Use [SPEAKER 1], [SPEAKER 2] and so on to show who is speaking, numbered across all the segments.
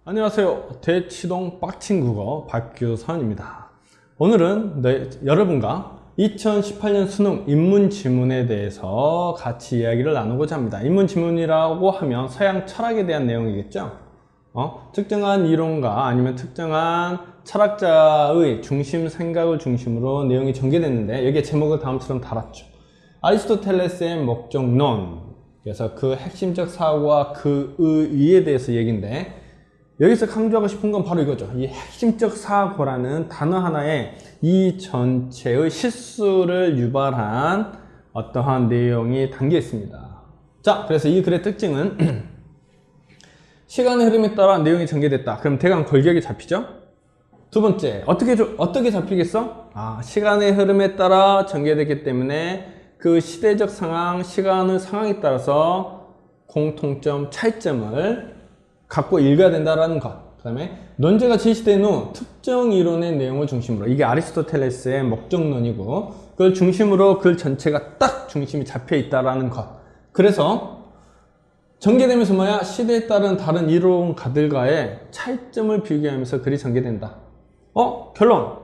[SPEAKER 1] 안녕하세요. 대치동 빡친국어 박규선입니다. 오늘은 여러분과 2018년 수능 인문지문에 대해서 같이 이야기를 나누고자 합니다. 인문지문이라고 하면 서양 철학에 대한 내용이겠죠. 특정한 이론가 아니면 특정한 철학자의 중심 생각을 중심으로 내용이 전개됐는데, 여기에 제목을 다음처럼 달았죠. 아리스토텔레스의 목적론, 그래서 그 핵심적 사고와 그 의의에 대해서 얘기인데, 여기서 강조하고 싶은 건 바로 이거죠. 이 핵심적 사고라는 단어 하나에 이 전체의 실수를 유발한 어떠한 내용이 담겨 있습니다. 자, 그래서 이 글의 특징은 시간의 흐름에 따라 내용이 전개됐다. 그럼 대강 골격이 잡히죠? 두 번째, 어떻게 잡히겠어? 시간의 흐름에 따라 전개됐기 때문에 그 시대적 상황, 시간의 상황에 따라서 공통점, 차이점을 갖고 읽어야 된다는 것. 그 다음에 논제가 제시된 후 특정 이론의 내용을 중심으로, 이게 아리스토텔레스의 목적론이고, 그걸 중심으로 글 전체가 딱 중심이 잡혀 있다라는 것. 그래서 전개되면서 뭐야? 시대에 따른 다른 이론가들과의 차이점을 비교하면서 글이 전개된다. 결론!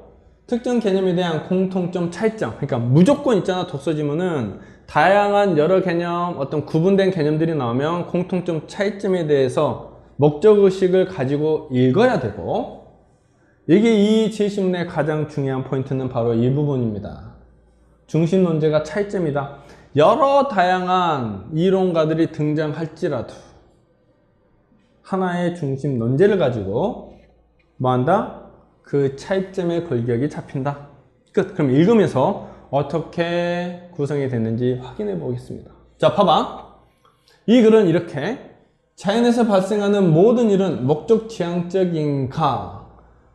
[SPEAKER 1] 특정 개념에 대한 공통점, 차이점. 그러니까 무조건 있잖아. 독서지문은 다양한 여러 개념, 어떤 구분된 개념들이 나오면 공통점, 차이점에 대해서 목적의식을 가지고 읽어야 되고, 이게 이 제시문의 가장 중요한 포인트는 바로 이 부분입니다. 중심 논제가 차이점이다. 여러 다양한 이론가들이 등장할지라도 하나의 중심 논제를 가지고 뭐한다? 그 차이점의 골격이 잡힌다. 끝. 그럼 읽으면서 어떻게 구성이 됐는지 확인해 보겠습니다. 자, 봐봐. 이 글은 이렇게: 자연에서 발생하는 모든 일은 목적지향적인가?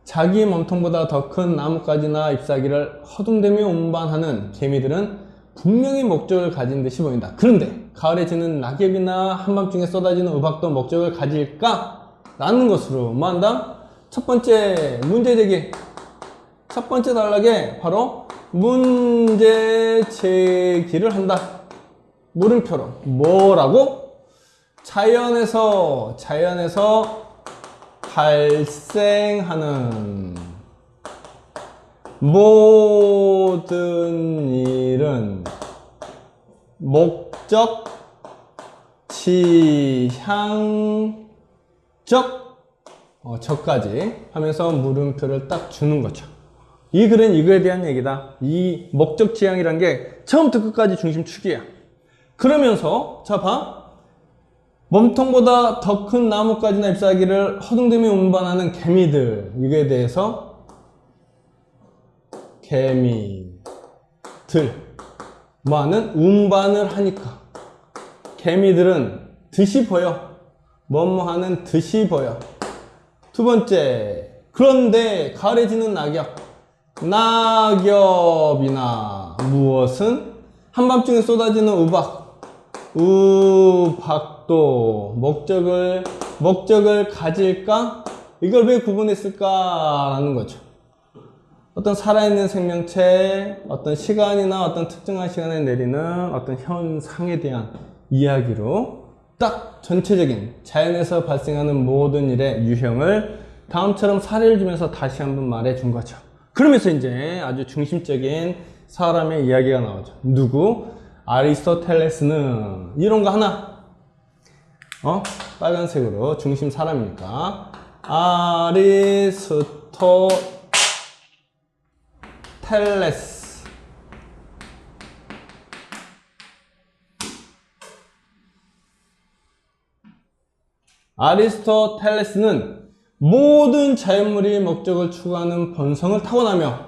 [SPEAKER 1] 자기 몸통보다 더 큰 나뭇가지나 잎사귀를 허둥대며 운반하는 개미들은 분명히 목적을 가진 듯이 보인다. 그런데 가을에 지는 낙엽이나 한밤중에 쏟아지는 우박도 목적을 가질까? 라는 것으로 뭐한다? 첫 번째 문제 제기. 첫 번째 단락에 바로 문제 제기를 한다. 물음표로. 뭐라고? 자연에서 발생하는 모든 일은 목적지향적, 적까지 하면서 물음표를 딱 주는 거죠. 이 글은 이거에 대한 얘기다. 이 목적지향이란 게 처음부터 끝까지 중심축이야. 그러면서 자, 봐. 몸통보다 더 큰 나뭇가지나 잎사귀를 허둥대며 운반하는 개미들, 이거에 대해서 개미들 뭐하는? 운반을 하니까 개미들은 듯이 보여. 뭐뭐하는 듯이 보여. 두 번째, 그런데 가을에 지는 낙엽이나 무엇은? 한밤중에 쏟아지는 우박도 목적을 가질까? 이걸 왜 구분했을까라는 거죠. 어떤 살아있는 생명체, 어떤 시간이나 어떤 특정한 시간에 내리는 어떤 현상에 대한 이야기로 딱 전체적인 자연에서 발생하는 모든 일의 유형을 다음처럼 사례를 주면서 다시 한번 말해 준 거죠. 그러면서 이제 아주 중심적인 사람의 이야기가 나오죠. 누구? 아리스토텔레스는 이론가 하나. 빨간색으로 중심 사람이니까 아리스토텔레스. 아리스토텔레스는 모든 자연물이 목적을 추구하는 본성을 타고나며,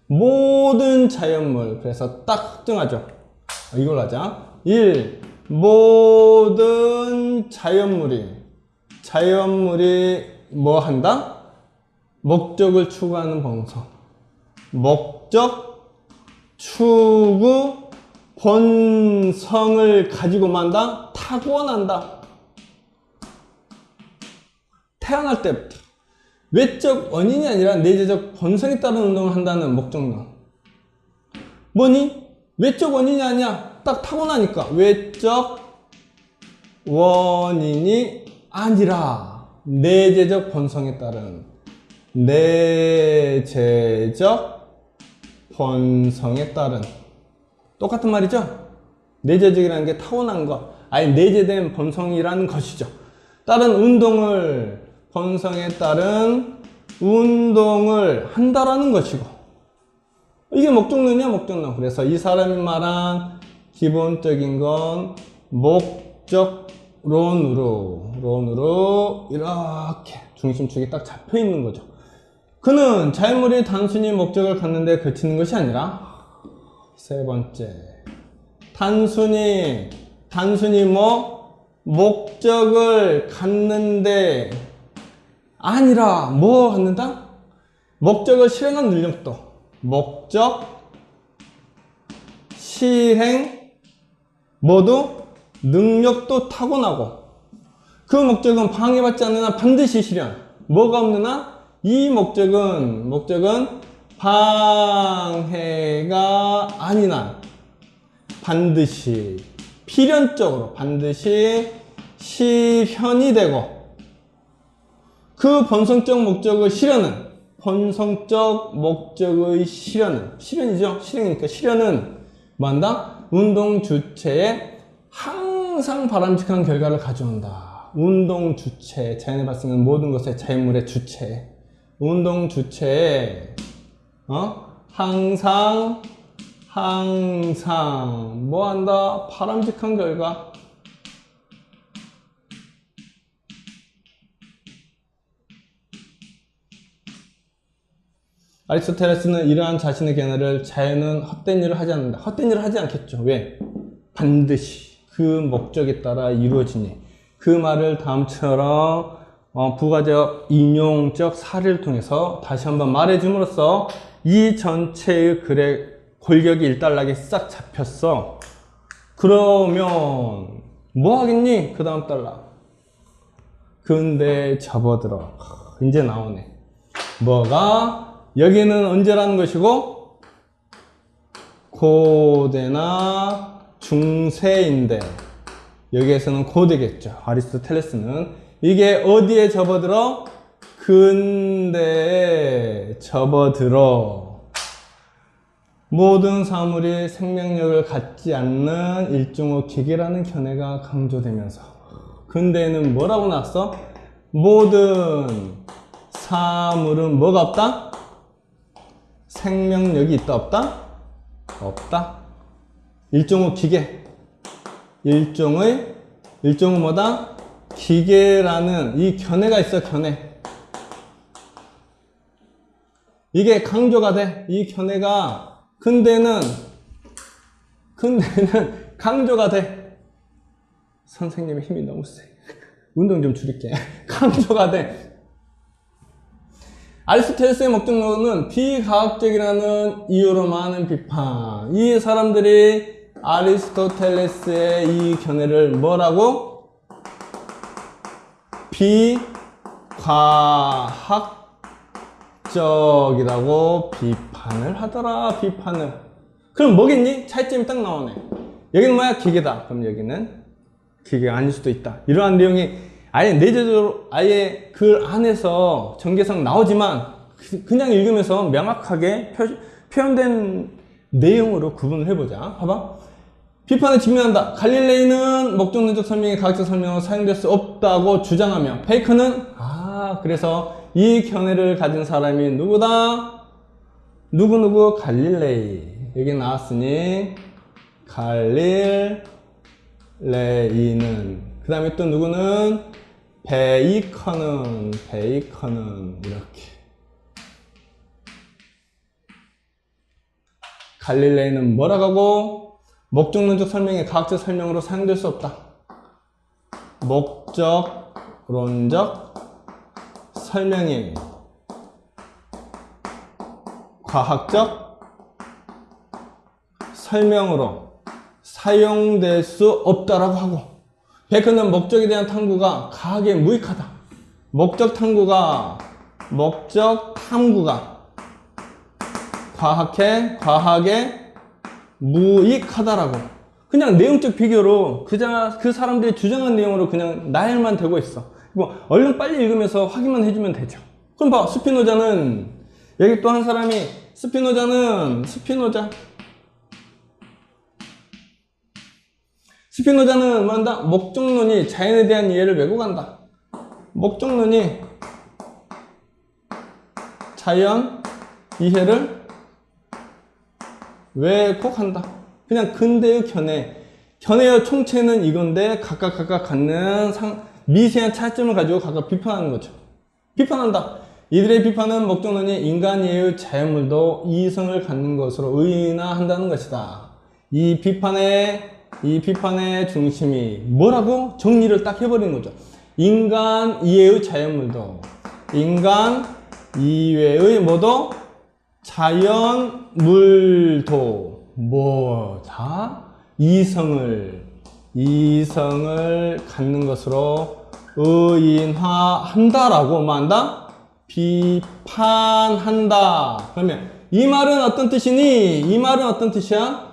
[SPEAKER 1] 모든 자연물, 그래서 딱 특정하죠. 이걸로 하자. 1. 모든 자연물이 뭐 한다? 목적을 추구하는 본성. 목적, 추구, 본성을 가지고 만다? 타고난다. 태어날 때부터. 외적 원인이 아니라 내재적 본성에 따른 운동을 한다는 목적론. 뭐니? 외적 원인이 아니야. 딱 타고나니까. 외적 원인이 아니라 내재적 본성에 따른 내재적 본성에 따른 똑같은 말이죠? 내재적이라는 게 타고난 것, 아니 내재된 본성이라는 것이죠. 다른 운동을 본성에 따른 운동을 한다라는 것이고, 이게 목적론이야, 목적론. 그래서 이 사람이 말한 기본적인 건 목적론으로 이렇게 중심축이 딱 잡혀 있는 거죠. 그는 자연물이 단순히 목적을 갖는데 그치는 것이 아니라, 세 번째, 단순히 목적을 갖는데 아니라 뭐 갖는다? 목적을 실행한 능력도, 목적, 실행, 모두 능력도 타고나고, 그 목적은 방해받지 않는 한 반드시 실현. 뭐가 없는 한? 이 목적은 방해가 아닌 한 반드시 필연적으로 반드시 실현이 되고, 그 본성적 목적의 실현은, 본성적 목적의 실현이죠. 실행이니까 실현은 뭐한다? 운동 주체에 항상 바람직한 결과를 가져온다. 운동 주체, 자연에 발생하는 모든 것의 자연물의 주체, 운동 주체에 항상 뭐한다? 바람직한 결과. 아리스토텔레스는 이러한 자신의 견해를 자연은 헛된 일을 하지 않는다. 헛된 일을 하지 않겠죠. 왜? 반드시 그 목적에 따라 이루어지니. 그 말을 다음처럼 부가적 인용적 사례를 통해서 다시 한번 말해줌으로써 이 전체의 글의 골격이 일단락에 싹 잡혔어. 그러면 뭐 하겠니? 그 다음 단락. 근데 접어들어. 이제 나오네. 뭐가? 여기는 언제라는 것이고, 고대나 중세인데, 여기에서는 고대겠죠. 아리스토텔레스는. 이게 어디에 접어들어? 근대에 접어들어. 모든 사물이 생명력을 갖지 않는 일종의 기계라는 견해가 강조되면서, 근대에는 뭐라고 나왔어? 모든 사물은 뭐가 없다? 생명력이 있다, 없다? 없다. 일종의 기계, 일종의 뭐다? 기계라는 이 견해가 있어. 견해. 이게 강조가 돼. 이 견해가 근대는 강조가 돼. 선생님의 힘이 너무 세. 운동 좀 줄일게. 강조가 돼. 아리스토텔레스의 목적론은 비과학적이라는 이유로 많은 비판. 이 사람들이 아리스토텔레스의 이 견해를 뭐라고? 비과학적이라고 비판을 하더라. 비판을. 그럼 뭐겠니? 차이점이 딱 나오네. 여기는 뭐야? 기계다. 그럼 여기는 기계가 아닐 수도 있다. 이러한 내용이 아예 내재적으로 아예 글 안에서 전개상 나오지만 그냥 읽으면서 명확하게 표현된 내용으로 구분을 해보자. 봐봐. 비판을 직면한다. 갈릴레이는 목적론적 설명이 과학적 설명으로 사용될 수 없다고 주장하며, 베이컨은 그래서 이 견해를 가진 사람이 누구다? 누구? 갈릴레이. 여기 나왔으니 갈릴레이는, 그 다음에 또 누구는? 베이컨은 이렇게. 갈릴레이는 뭐라고 하고? 목적론적 설명이 과학적 설명으로 사용될 수 없다. 목적론적 설명이 과학적 설명으로 사용될 수 없다라고 하고, 베이컨은 목적에 대한 탐구가 과학에 무익하다. 목적 탐구가 과학에 무익하다라고. 그냥 내용적 비교로 그 사람들이 주장한 내용으로 그냥 나열만 되고 있어. 뭐 얼른 빨리 읽으면서 확인만 해주면 되죠. 그럼 봐, 스피노자는 여기 또 한 사람이 스피노자는 뭐 한다? 목적론이 자연에 대한 이해를 메고 간다. 목적론이 자연 이해를 왜곡한다. 그냥 근대의 견해의 총체는 이건데 각각 갖는 미세한 차이점을 가지고 각각 비판하는 거죠. 비판한다. 이들의 비판은 목적론이 인간 이해의 자연물도 이성을 갖는 것으로 의인화한다는 것이다. 이 비판의 중심이 뭐라고 정리를 딱 해버리는 거죠. 인간 이해의 자연물도, 인간 이외의 뭐도 자연물도 이성을 갖는 것으로 의인화한다라고 뭐 한다? 비판한다. 그러면 이 말은 어떤 뜻이니? 이 말은 어떤 뜻이야?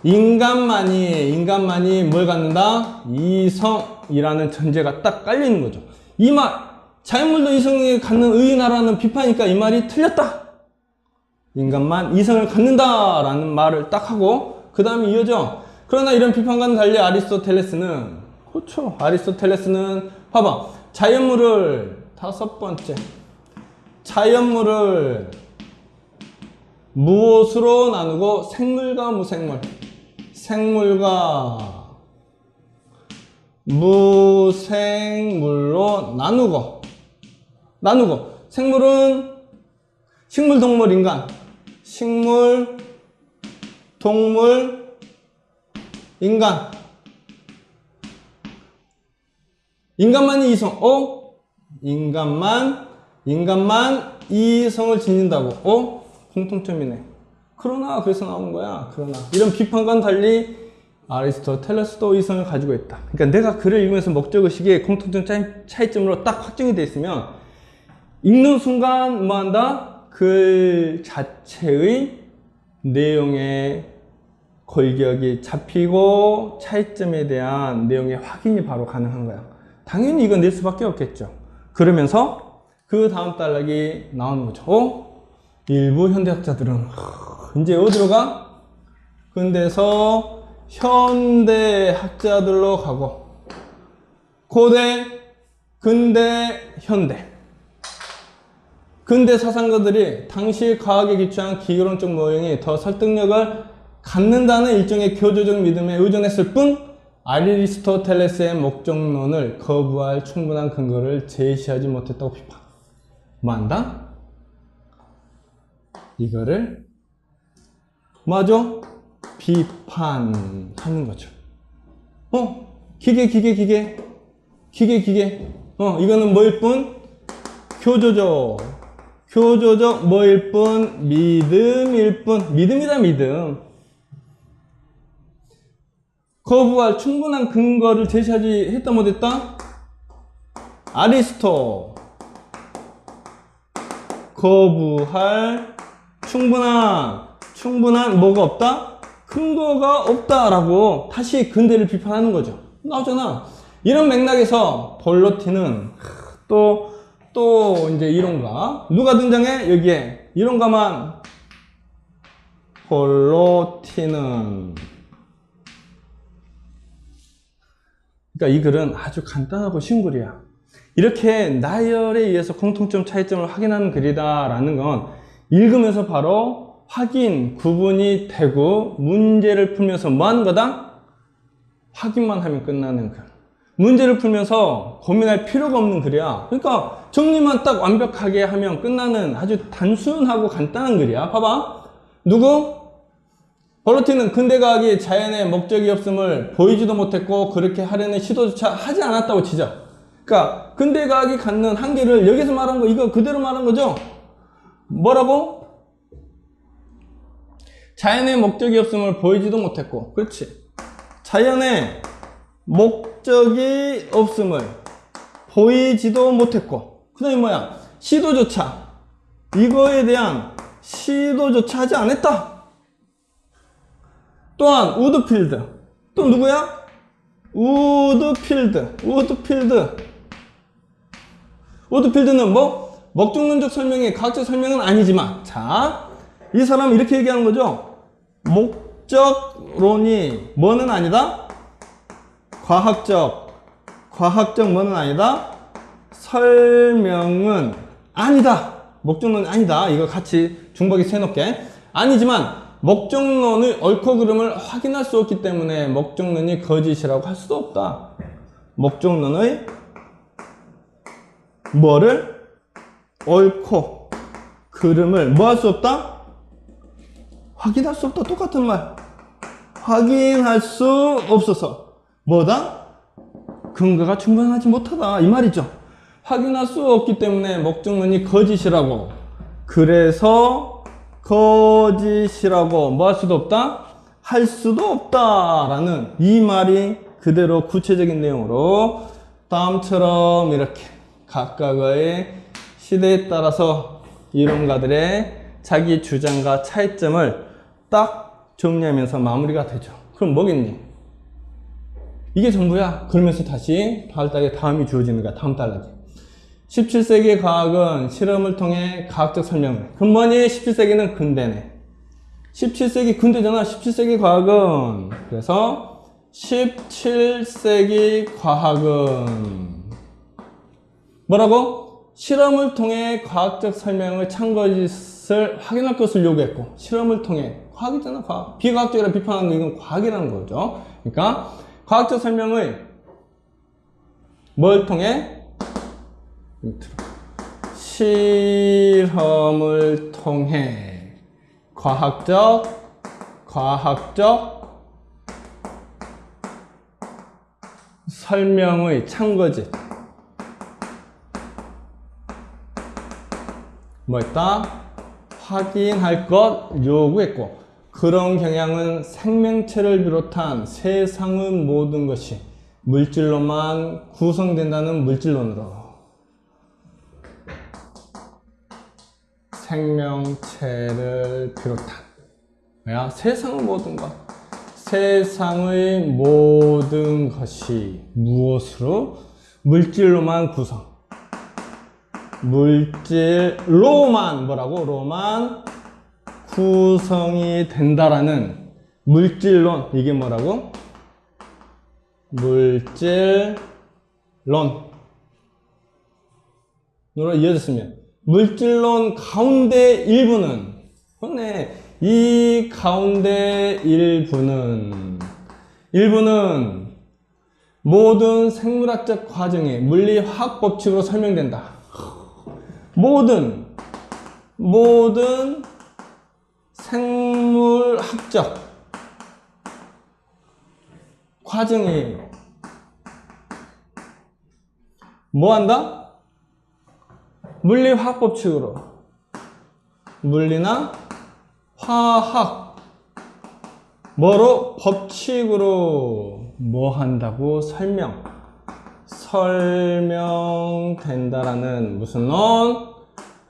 [SPEAKER 1] 인간만이 뭘 갖는다? 이성이라는 전제가 딱 깔리는 거죠. 이 말, 자연물도 이성을 갖는 의인화라는 비판이니까 이 말이 틀렸다. 인간만 이성을 갖는다라는 말을 딱 하고 그 다음에 이어져. 그러나 이런 비판과는 달리 아리스토텔레스는 봐봐. 자연물을 다섯 번째. 자연물을 무엇으로 나누고 생물과 무생물. 생물과 무생물로 나누고 생물은 식물, 동물, 인간. 식물, 동물, 인간. 인간만이 이성. 인간만 이성을 지닌다고. 공통점이네. 그래서 나오는 거야. 이런 비판과는 달리 아리스토텔레스도 이성을 가지고 있다. 그러니까 내가 글을 읽으면서 목적의식의 공통점 차이점으로 딱 확정이 되어 있으면 읽는 순간 뭐 한다? 글 자체의 내용의 골격이 잡히고 차이점에 대한 내용의 확인이 바로 가능한 거야. 당연히 이건 낼 수밖에 없겠죠. 그러면서 그 다음 단락이 나오는 거죠. 일부 현대학자들은 이제 어디로 가? 근대에서 현대학자들로 가고 고대, 근대, 현대. 근대 사상가들이 당시 과학에 기초한 기교론적 모형이 더 설득력을 갖는다는 일종의 교조적 믿음에 의존했을 뿐 아리스토텔레스의 목적론을 거부할 충분한 근거를 제시하지 못했다고 비판. 뭐 한다? 이거를 비판하는 거죠. 기계. 이거는 뭐일 뿐? 교조적 뭐일 뿐? 믿음일 뿐. 믿음. 거부할 충분한 근거를 제시하지 했다 못했다? 아리스토 거부할 충분한 뭐가 없다? 근거가 없다라고 다시 근대를 비판하는 거죠. 나오잖아. 이런 맥락에서 볼로티는 또 이제 이론가 누가 등장해? 여기에 이론가만 볼로티는. 그러니까 이 글은 아주 간단하고 쉬운 글이야. 이렇게 나열에 의해서 공통점 차이점을 확인하는 글이다라는 건 읽으면서 바로 구분이 되고 문제를 풀면서 뭐 하는 거다? 확인만 하면 끝나는 글. 문제를 풀면서 고민할 필요가 없는 글이야. 그러니까 정리만 딱 완벽하게 하면 끝나는 아주 단순하고 간단한 글이야. 봐봐. 볼로티는 근대과학이 자연의 목적이 없음을 보이지도 못했고 그렇게 하려는 시도조차 하지 않았다고 지적. 그러니까 근대과학이 갖는 한계를 여기서 말한 거 이거 그대로 말한 거죠. 뭐라고? 자연의 목적이 없음을 보이지도 못했고. 그렇지. 자연의 목적이 없음을 보이지도 못했고 그 다음에 뭐야? 이거에 대한 시도조차 하지 않았다. 또한 우드필드. 또 누구야? 우드필드. 오드필드는 뭐 목적론적 설명의 과학적 설명은 아니지만, 자, 이 사람은 이렇게 얘기하는 거죠. 목적론이 뭐는 아니다? 과학적 뭐는 아니다? 설명은 아니다. 목적론이 아니다. 이거 같이 중복에 세놓게. 아니지만 목적론의 옳고 그름을 확인할 수 없기 때문에 목적론이 거짓이라고 할 수도 없다. 목적론의 뭐를? 옳고 그름을 뭐 할 수 없다? 확인할 수 없다. 똑같은 말. 확인할 수 없어서 뭐다? 근거가 충분하지 못하다 이 말이죠. 확인할 수 없기 때문에 목적론이 거짓이라고, 그래서 거짓이라고 뭐 할 수도 없다? 할 수도 없다라는 이 말이 그대로 구체적인 내용으로 다음처럼 이렇게 각각의 시대에 따라서 이론가들의 자기 주장과 차이점을 딱 정리하면서 마무리가 되죠. 그럼 뭐겠니? 이게 전부야. 그러면서 다시 다음이 주어지는 거야. 다음 단락에. 17세기의 과학은 실험을 통해 과학적 설명을. 그럼 뭐니? 17세기는 근대네. 17세기 근대잖아. 17세기 과학은. 그래서 17세기 과학은 뭐라고? 실험을 통해 과학적 설명을 참거짓을 확인할 것을 요구했고, 실험을 통해. 과학이잖아, 과학. 비과학적이라 비판하는 거, 이건 과학이라는 거죠. 그러니까 과학적 설명의 뭘 통해? 실험을 통해 과학적 설명의 참거짓. 뭐 했다? 확인할 것 요구했고, 그런 경향은 생명체를 비롯한 세상의 모든 것이 물질로만 구성된다는 물질론으로, 생명체를 비롯한 뭐야? 세상의 모든 것, 세상의 모든 것이 무엇으로? 물질로만 구성. 물질로만 뭐라고? 로만 구성이 된다라는 물질론. 이게 뭐라고? 물질론으로 이어졌으면, 물질론 가운데 일부는, 그러네, 이 가운데 일부는 모든 생물학적 과정이 물리화학 법칙으로 설명된다. 모든 생물학적 과정이 뭐 한다? 물리화학 법칙으로, 물리나 화학 뭐로? 법칙으로 뭐 한다고? 설명된다라는 무슨 론?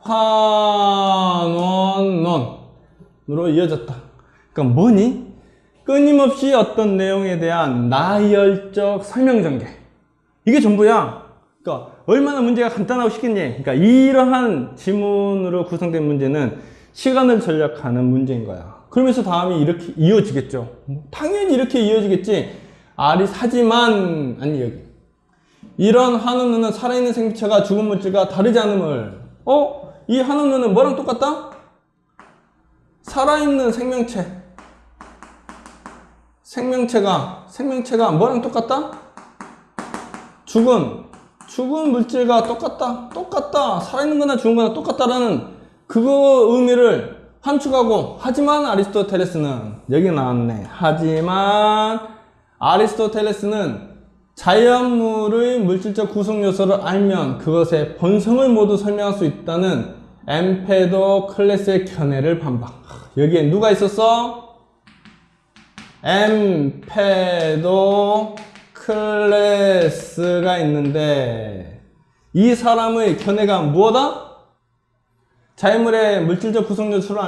[SPEAKER 1] 환원론으로 이어졌다. 그러니까 뭐니? 끊임없이 어떤 내용에 대한 나열적 설명 전개. 이게 전부야. 그러니까 얼마나 문제가 간단하고 쉽겠니? 그러니까 이러한 지문으로 구성된 문제는 시간을 절약하는 문제인 거야. 그러면서 다음이 이렇게 이어지겠죠. 당연히 이렇게 이어지겠지. 하지만 아니 여기 이런 한원론은 살아있는 생명체가 죽은 물질과 다르지 않음을. 이 한원론은 뭐랑 똑같다? 살아있는 생명체가 뭐랑 똑같다? 죽은 물질과 똑같다. 살아있는 거나 죽은 거나 똑같다라는 그거 의미를 함축하고, 하지만 아리스토텔레스는, 여기 나왔네. 하지만 아리스토텔레스는 자연물의 물질적 구성 요소를 알면 그것의 본성을 모두 설명할 수 있다는 엠페도클레스의 견해를 반박. 여기에 누가 있었어? 엠페도클레스가 있는데, 이 사람의 견해가 무엇이다? 자연물의 물질적 구성 요소를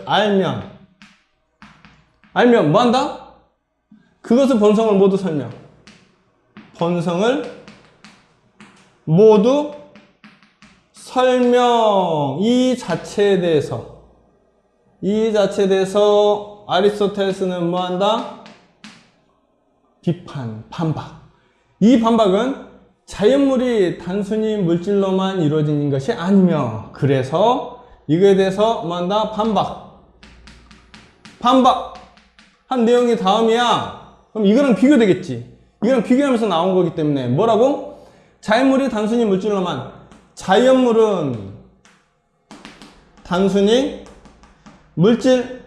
[SPEAKER 1] 알면, 알면 뭐 한다? 그것을 본성을 모두 설명. 본성을 모두 설명. 이 자체에 대해서 아리스토텔레스는 뭐 한다? 비판, 반박. 이 반박은 자연물이 단순히 물질로만 이루어진 것이 아니며, 그래서 이거에 대해서 뭐 한다? 반박한 내용이 다음이야. 그럼 이거랑 비교되겠지. 이거랑 비교하면서 나온 거기 때문에 뭐라고? 자연물이 단순히 물질로만, 자연물은 단순히 물질로만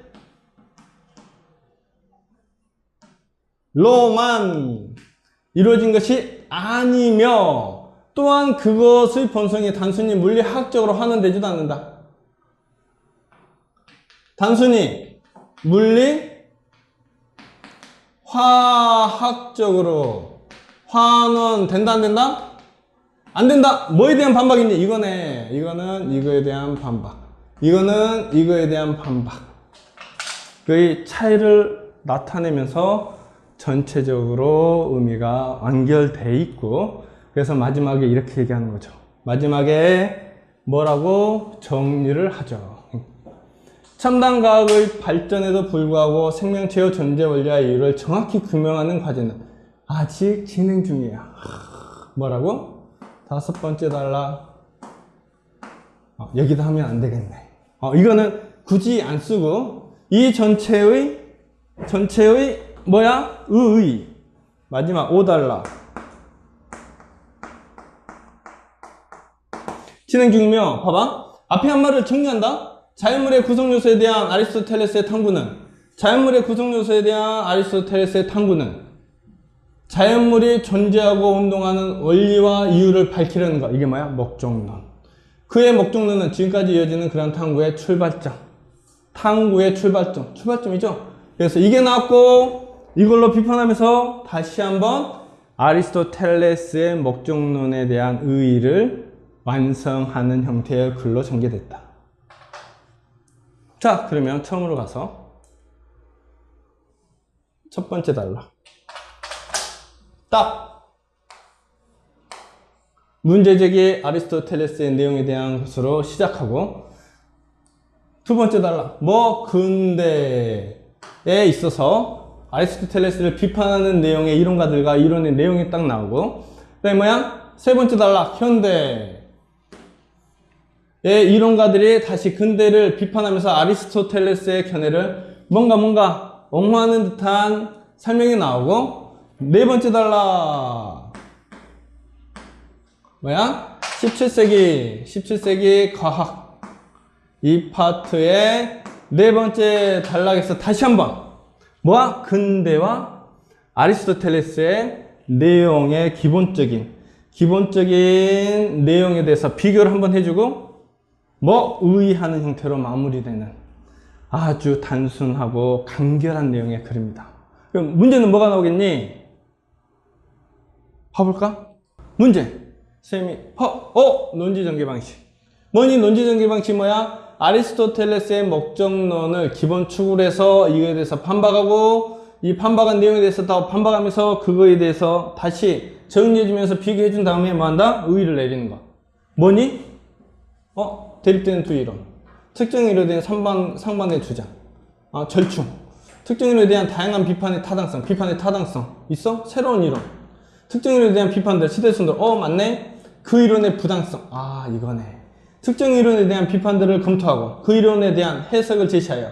[SPEAKER 1] 이루어진 것이 아니며, 또한 그것의 본성이 단순히 물리학적으로 환원되지도 않는다. 단순히 화학적으로 환원된다, 안 된다? 안 된다. 뭐에 대한 반박이니? 이거네. 이거는 이거에 대한 반박. 이거는 이거에 대한 반박. 그의 차이를 나타내면서 전체적으로 의미가 완결돼 있고, 그래서 마지막에 이렇게 얘기하는 거죠. 마지막에 뭐라고 정리를 하죠. 첨단 과학의 발전에도 불구하고 생명체의 존재 원리와 이유를 정확히 규명하는 과제는 아직 진행 중이야. 뭐라고? 5번째 달라. 여기다 하면 안 되겠네. 이거는 굳이 안 쓰고, 이 전체의 뭐야? 의. 마지막 5달러. 진행 중이며, 봐봐. 앞에 한 말을 정리한다. 자연물의 구성요소에 대한 아리스토텔레스의 탐구는, 자연물이 존재하고 운동하는 원리와 이유를 밝히려는 것. 이게 뭐야? 목적론. 그의 목적론은 지금까지 이어지는 그런 탐구의 출발점이죠. 그래서 이게 나왔고, 이걸로 비판하면서 다시 한번 아리스토텔레스의 목적론에 대한 의의를 완성하는 형태의 글로 전개됐다. 자, 그러면 처음으로 가서 첫 번째 달라. 딱 문제제기 아리스토텔레스의 내용에 대한 것으로 시작하고, 두 번째 달라. 근대에 있어서 아리스토텔레스를 비판하는 내용의 이론가들과 이론의 내용이 딱 나오고, 그다음에 뭐야? 세 번째 달라. 현대의 이론가들이 다시 근대를 비판하면서 아리스토텔레스의 견해를 뭔가 옹호하는 듯한 설명이 나오고, 네 번째 달라. 뭐야? 17세기 과학. 이 파트의 네 번째 단락에서 다시 한번 뭐야? 근대와 아리스토텔레스의 내용의 기본적인 내용에 대해서 비교를 한번 해주고, 의의하는 형태로 마무리되는 아주 단순하고 간결한 내용의 글입니다. 그럼 문제는 뭐가 나오겠니? 봐볼까? 문제. 쌤이 논지전개 방식. 뭐니? 논지전개 방식 뭐야? 아리스토텔레스의 목적론을 기본 축으로 해서 이거에 대해서 반박하고, 이 반박한 내용에 대해서 더 반박하면서 그거에 대해서 다시 정리해주면서 비교해준 다음에 뭐 한다? 의의를 내리는 거. 뭐니? 대립되는 두 이론. 특정 이론에 대한 상반의 주장. 절충. 특정 이론에 대한 다양한 비판의 타당성 있어? 새로운 이론. 특정 이론에 대한 비판들, 시대순들. 맞네? 그 이론의 부당성. 이거네. 특정 이론에 대한 비판들을 검토하고 그 이론에 대한 해석을 제시하여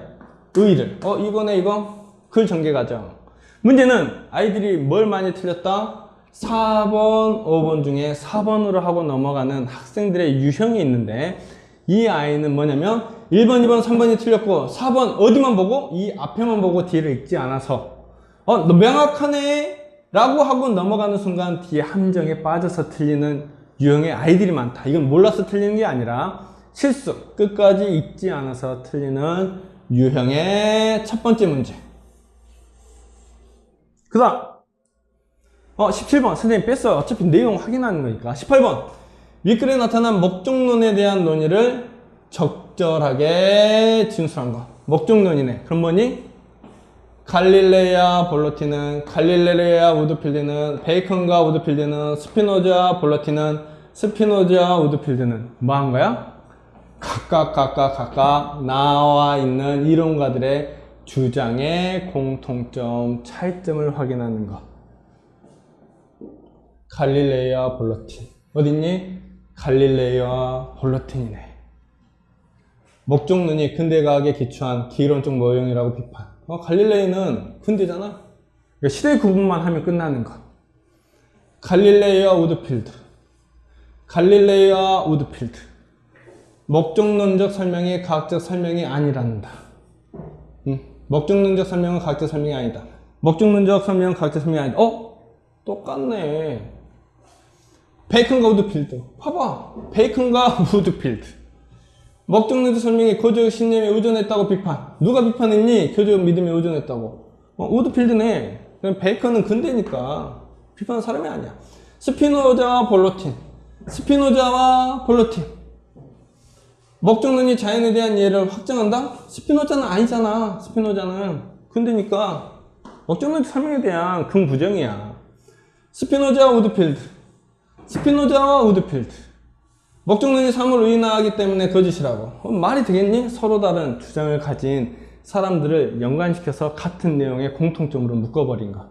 [SPEAKER 1] 의의를. 이거네, 이거. 글 전개 과정. 문제는 아이들이 뭘 많이 틀렸다? 4번, 5번 중에 4번으로 하고 넘어가는 학생들의 유형이 있는데, 이 아이는 뭐냐면 1번, 2번, 3번이 틀렸고 4번 어디만 보고? 이 앞에만 보고 뒤를 읽지 않아서 너 명확하네 라고 하고 넘어가는 순간 뒤에 함정에 빠져서 틀리는 유형의 아이들이 많다. 이건 몰라서 틀리는 게 아니라 실수, 끝까지 읽지 않아서 틀리는 유형의 첫 번째 문제. 그 다음 17번 선생님 뺐어요. 어차피 내용 확인하는 거니까. 18번 윗글에 나타난 목적론에 대한 논의를 적절하게 진술한 거. 목적론이네. 그럼 뭐니? 갈릴레이와 볼로티는, 갈릴레이와 우드필드는, 베이컨과 우드필드는, 스피노자와 볼로티는, 스피노자와 우드필드는 뭐 한 거야? 각각 나와 있는 이론가들의 주장의 공통점, 차이점을 확인하는 것. 갈릴레이와 볼로틴. 어딨니? 갈릴레이와 볼로틴이네. 목종론이 근대과학에 기초한 기론적 모형이라고 비판. 갈릴레이는 근대잖아. 그러니까 시대 구분만 하면 끝나는 것. 갈릴레이와 우드필드. 갈릴레이와 우드필드. 목종론적 설명이 과학적 설명이 아니란다. 목종론적 설명은 과학적 설명이 아니다. 목종론적 설명은 과학적 설명이 아니다. 똑같네. 베이컨과 우드필드. 봐봐. 베이컨과 우드필드. 목종론적 설명이 교조적 신념에 의존했다고 비판. 누가 비판했니? 교조적 믿음에 의존했다고. 우드필드네. 베이컨은 근대니까 비판하는 사람이 아니야. 스피노자와 볼로틴. 스피노자와 볼로틴. 목종론이 자연에 대한 이해를 확정한다? 스피노자는 아니잖아. 스피노자는 근대니까 목종론적 설명에 대한 긍부정이야. 스피노자와 우드필드. 스피노자와 우드필드. 목종론이 삶을 의인화하기 때문에 거짓이라고. 말이 되겠니? 서로 다른 주장을 가진 사람들을 연관시켜서 같은 내용의 공통점으로 묶어버린 거.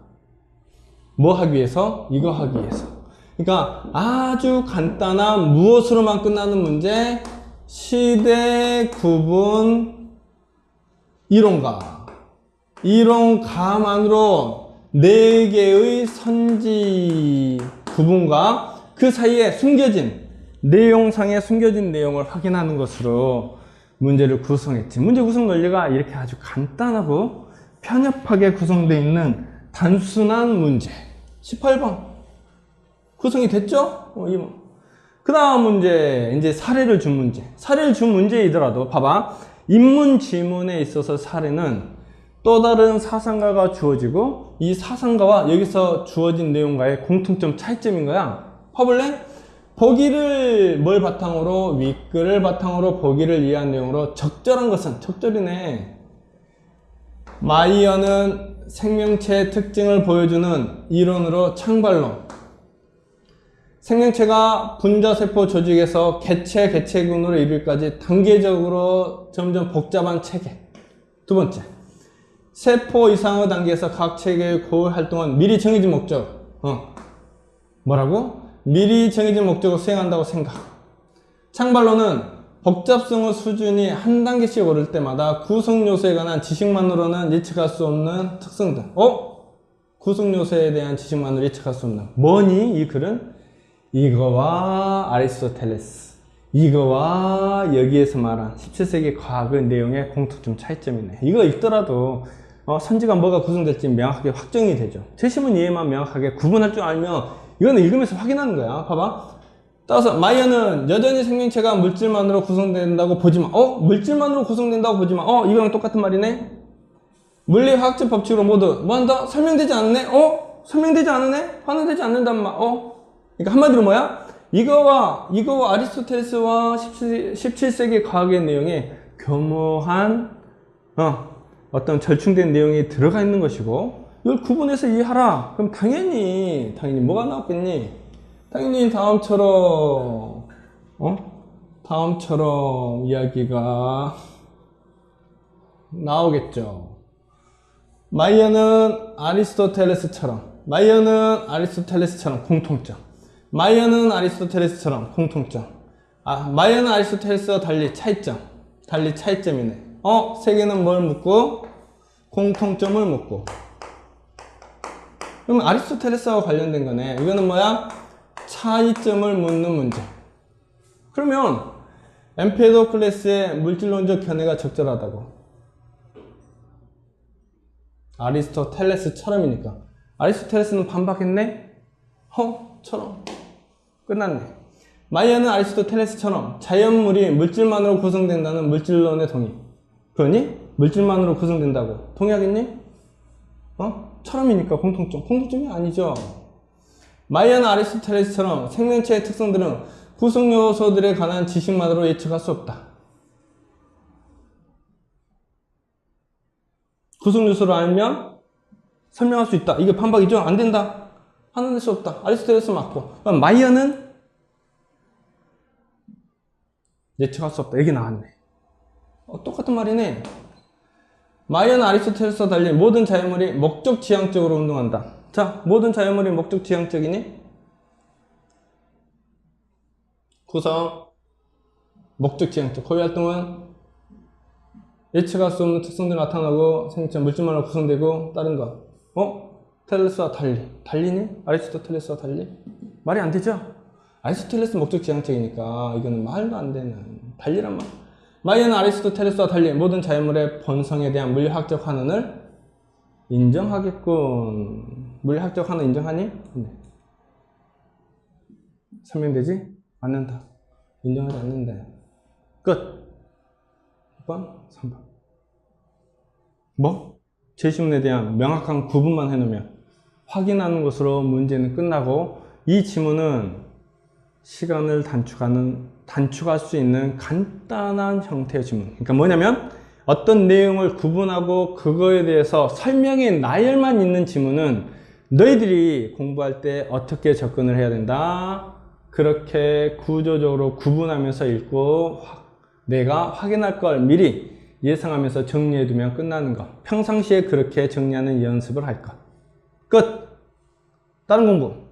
[SPEAKER 1] 뭐 하기 위해서? 이거 하기 위해서. 그러니까 아주 간단한 무엇으로만 끝나는 문제, 시대 구분 이론가. 이론가만으로 4개의 선지 구분과 그 사이에 숨겨진 내용상에 숨겨진 내용을 확인하는 것으로 문제를 구성했지. 문제 구성 논리가 이렇게 아주 간단하고 편협하게 구성되어 있는 단순한 문제. 18번 구성이 됐죠? 그 다음 문제, 이제 사례를 준 문제. 사례를 준 문제이더라도 봐봐. 인문 지문에 있어서 사례는 또 다른 사상가가 주어지고 이 사상가와 여기서 주어진 내용과의 공통점 차이점인 거야. 봐볼래? 보기를 뭘 바탕으로, 윗글을 바탕으로 보기를 이해한 내용으로 적절한 것은, 적절이네. 마이어는 생명체의 특징을 보여주는 이론으로 창발론. 생명체가 분자세포 조직에서 개체군으로 이르기까지 단계적으로 점점 복잡한 체계. 두 번째, 세포 이상의 단계에서 각 체계의 고유 활동은 미리 정해진 목적. 뭐라고? 미리 정해진 목적을 수행한다고 생각. 창발론은 복잡성의 수준이 한 단계씩 오를 때마다 구성 요소에 관한 지식만으로는 예측할 수 없는 특성들. 구성 요소에 대한 지식만으로 예측할 수 없는. 뭐니? 이 글은? 이거와 아리스토텔레스, 이거와 여기에서 말한 17세기 과학의 내용의 공통점 차이점이네. 이거 읽더라도 선지가 뭐가 구성될지 명확하게 확정이 되죠. 재시문 이해만 명확하게 구분할 줄 알면 이거는 읽으면서 확인하는 거야. 봐봐. 따라서 마이어는 여전히 생명체가 물질만으로 구성된다고 보지만 물질만으로 구성된다고 보지만 이거랑 똑같은 말이네. 물리화학적 법칙으로 모두 뭐한다? 설명되지 않네? 설명되지 않으네? 환원되지 않는단 말. 그러니까 한마디로 뭐야? 이거와 아리스토텔레스와 17세기 과학의 내용에 교묘한 어떤 절충된 내용이 들어가 있는 것이고 이걸 구분해서 이해하라. 그럼 당연히 뭐가 나왔겠니? 당연히 다음처럼 이야기가 나오겠죠. 마이어는 아리스토텔레스처럼 공통점. 마이어는 아리스토텔레스처럼 공통점. 마이어는 아리스토텔레스와 달리 차이점이네. 세 개는 뭘 묻고? 공통점을 묻고. 그럼 아리스토텔레스와 관련된 거네. 이거는 뭐야? 차이점을 묻는 문제. 그러면 엠페도클레스의 물질론적 견해가 적절하다고. 아리스토텔레스처럼이니까. 아리스토텔레스는 반박했네? 처럼. 끝났네. 마이어는 아리스토텔레스처럼 자연물이 물질만으로 구성된다는 물질론에 동의. 그러니? 물질만으로 구성된다고. 동의하겠니? 처럼이니까 공통점이 아니죠. 마이어는 아리스토텔레스처럼 생명체의 특성들은 구성 요소들에 관한 지식만으로 예측할 수 없다. 구성 요소를 알면 설명할 수 있다. 이게 반박이죠? 안 된다. 하는 수 없다. 아리스토텔레스 맞고. 그럼 마이어는 예측할 수 없다. 여기 나왔네. 똑같은 말이네. 마이어는 아리스토텔레스와 달리 모든 자연물이 목적 지향적으로 운동한다. 자, 모든 자연물이 목적 지향적이니? 구성, 목적 지향적. 고유 활동은 예측할 수 없는 특성들이 나타나고 생체 물질만으로 구성되고 다른 것. 텔레스와 달리. 달리니? 아리스토텔레스와 달리? 말이 안 되죠? 아리스토텔레스 목적 지향적이니까 이거는 말도 안 되는 달리란 말. 마이어는 아리스토텔레스와 달리 모든 자연물의 본성에 대한 물리학적 환원을 인정하겠군. 물리학적 환원 인정하니? 네. 설명되지? 않는다. 인정하지 않는다. 끝. 2번, 3번. 뭐? 제시문에 대한 명확한 구분만 해놓으면 확인하는 것으로 문제는 끝나고, 이 지문은 시간을 단축할 수 있는 간단한 형태의 지문. 그러니까 뭐냐면 어떤 내용을 구분하고 그거에 대해서 설명의 나열만 있는 지문은 너희들이 공부할 때 어떻게 접근을 해야 된다. 그렇게 구조적으로 구분하면서 읽고 내가 확인할 걸 미리 예상하면서 정리해두면 끝나는 거. 평상시에 그렇게 정리하는 연습을 할 것. 끝. 다른 공부.